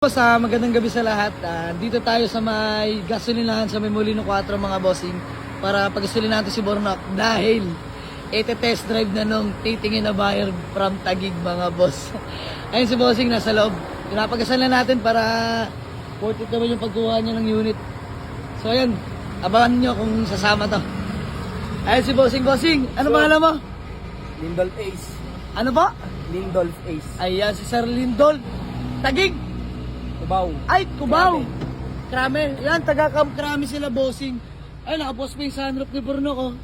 Magandang gabi sa lahat. Dito tayo sa may gasolinahan sa may Molino 4 mga bossing para pag-gasolin natin si Bornok dahil ite-test drive na nung titingin na buyer from Taguig mga boss. Ayun si bossing nasa loob. Pinapag-gasal na natin para worth it naman yung pagkuha niya ng unit. So ayun, abangan nyo kung sasama to. Ayun si bossing. Ano pangalan mo? Lindolf Ace. Ano ba? Lindolf Ace. Ayan si Sir Lindol. Taguig. Cubao. Ay, Cubao! Krame. Yan, taga-Krame sila, bossing. Ay, nakapost pa yung sunroof ni Bornok, oh.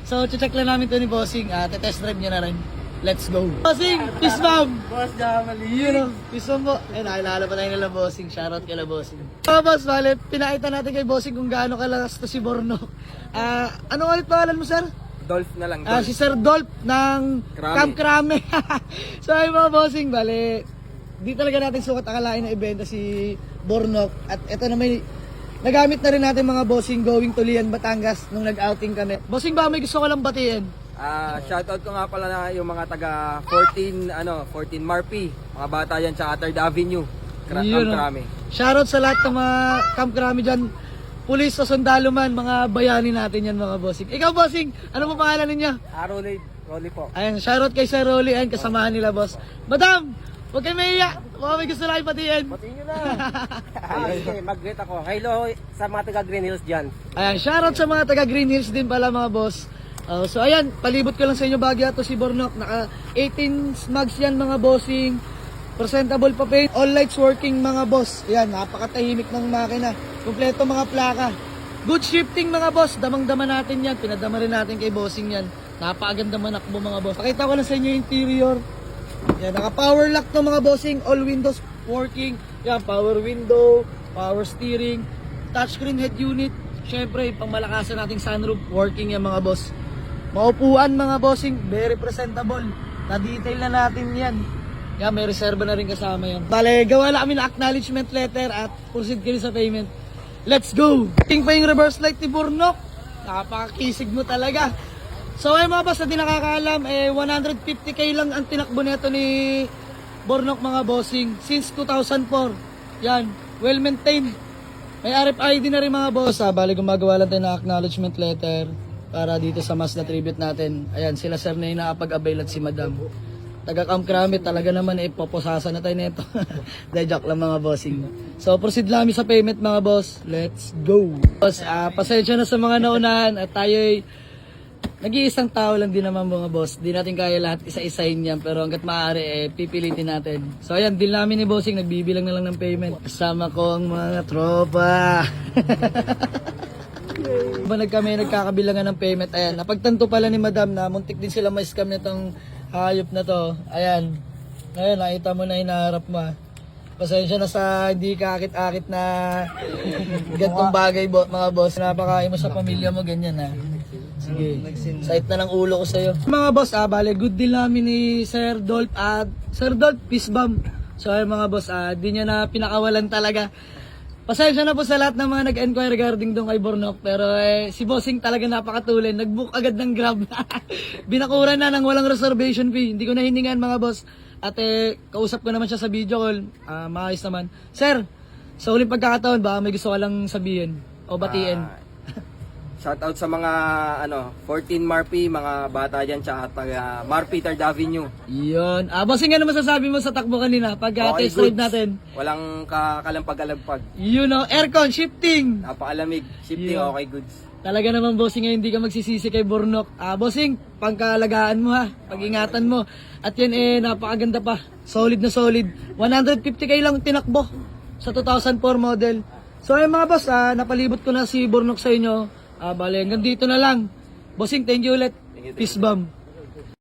So, check lang namin to ni bossing. Te-test drive niya na rin. Let's go. Bossing, peace bomb! Boss Jamali. Yun, oh. Peace bomb po. Ay, nakilala pa tayo nila, bossing. Shoutout kila bossing. So, boss, bale, pinakita natin kay bossing kung gaano kalakas to si Bornok. Ano ulit pangalan mo, sir? Dolph na lang. Dolph. Si Sir Dolph ng Camp Krame. So, ay mga bossing, bale, di talaga natin sukat akalain na ibenta si Bornok. At ito na may nagamit na rin natin mga bossing going to Lian, Batangas nung nag-outing kami. Bossing ba may gusto ko lang batiin? Shoutout ko nga pala na yung mga taga 14 Marpi, mga bata yan sa 3rd Avenue. Camp Krame. Shoutout sa lahat ng mga Camp Krame dyan. Pulis o sundalo man, mga bayani natin yan mga bossing. Ikaw bossing, ano po pangalan ninyo? Rolly po. Ayan, shoutout kay Sir Rolly and kasamahan nila boss. Madam, huwag kayo maiiyak. Baka may gusto lang ipatiin. Patiin nyo na. Mag-greet ako. Hello sa mga taga Green Hills dyan. Ayan, shoutout sa mga taga Green Hills din pala mga boss. So ayan, palibot ko lang sa inyo bagya to si Bornok. Naka 18 smugs yan mga bossing. Presentable pa paint. All lights working mga boss. Ayan, napakatahimik ng makina. Kompleto mga plaka. Good shifting mga boss. Damang-dama natin yan. Pinadama rin natin kay bossing yan. Napakaganda manakbo mga boss. Pakita ko lang sa inyo yung interior. Yan, naka-power lock to mga bossing. All windows working. Yan, power window, power steering, touchscreen head unit. Syempre, pang malakasan nating sunroof, working yan mga boss. Maupuan mga bossing, very presentable. Na-detail na natin yan. Yan, may reserva na rin kasama yan. Bale, gawa na kami ng acknowledgement letter at proceed kami sa payment. Let's go! Tingin pa yung reverse light ni Bornok. Napakakisig mo talaga. So ay mga boss, na di nakakaalam, 150k lang ang tinakbo nito ni Bornok mga bossing since 2004. Yan, well maintained. May RFID na rin mga boss. Bali gumagawa lang tayo ng acknowledgement letter para dito sa Mazda tribute natin. Ayan, sila sir na yung nakapag-avail at si madam. Taga Camp Krame, talaga naman poposasa na tayo nito. Dahil joke lang mga bossing. So proceed lang sa payment mga boss. Let's go. Boss, pasensya na sa mga naunahan at tayo'y nag-iisang tao lang din naman mga boss. Di natin kaya lahat isa-isahin yan. Pero hanggat maaari, pipilitin natin. So ayan, deal namin ni bossing. Nagbibilang na lang ng payment. Kasama ko ang mga tropa. Nagkakabilangan ng payment. Ayan, napagtanto pala ni madam na muntik din sila ma-scam nitong hayop na to. Ayan. Ayan, nakita mo na hinaharap mo. Pasensya na sa hindi kakit-akit na gantong bagay mga boss. Napakain mo sa pamilya mo, ganyan ha. Sige, sait na ng ulo ko sa'yo. Mga boss, bale, good deal namin ni Sir Dolph at Sir Dolph, peace bomb. So ay mga boss, di nyo na pinakawalan talaga. Pasensya na po sa lahat ng mga nag-enquire regarding doon kay Bornok. Pero si bossing talaga napakatulin. Nag-book agad ng Grab. Binakuran na ng walang reservation fee. Hindi ko na hiningan mga boss. At kausap ko naman siya sa video call. Maayos naman. Sir, sa huling pagkakataon, baka may gusto ka lang sabihin o batiin. Shoutout sa mga 14 Marpi, mga bata dyan sa taga Marpi 3rd Avenue. Yun. Bossing, ano masasabi mo sa takbo kanina pag test drive natin? Walang kalampag-alampag. You know, aircon, shifting. Napakalamig. Shifting, Yeah. okay, goods. Talaga naman bossing, hindi ka magsisisi kay Bornok. Bossing, pangkalagaan mo ha, pag-ingatan mo. At yan napakaganda pa. Solid na solid. 150k lang tinakbo sa 2004 model. So ayun mga boss, napalibot ko na si Bornok sa inyo. Bale, hanggang dito na lang. Bossing, thank you ulit. Peace bomb.